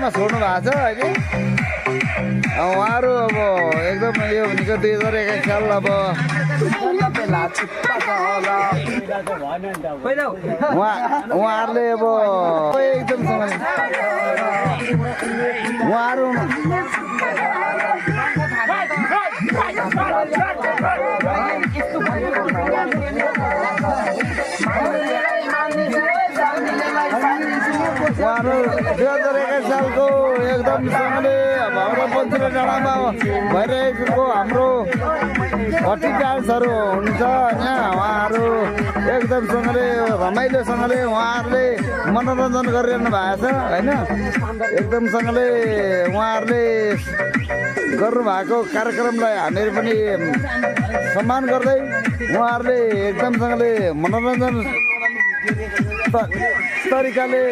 सेवामा छोड्नु भएको छ अहिले उहाँहरू अब एकदम यो भनेको 2021 साल अब उहाँहरूले अब एकदमसँगले उहाँहरू उहाँहरू 2021 सालको एकदमसँगले हाम्रो पञ्चले डाँडामा भइरहेको हाम्रो हटी डान्सहरू हुन्छ होइन उहाँहरू एकदमसँगले रमाइलोसँगले उहाँहरूले मनोरञ्जन गरिरहनु भएको छ होइन एकदमसँगले उहाँहरूले गर्नुभएको कार्यक्रमलाई हामीहरू पनि सम्मान गर्दै उहाँहरूले एकदमसँगले मनोरञ्जन तरिकाले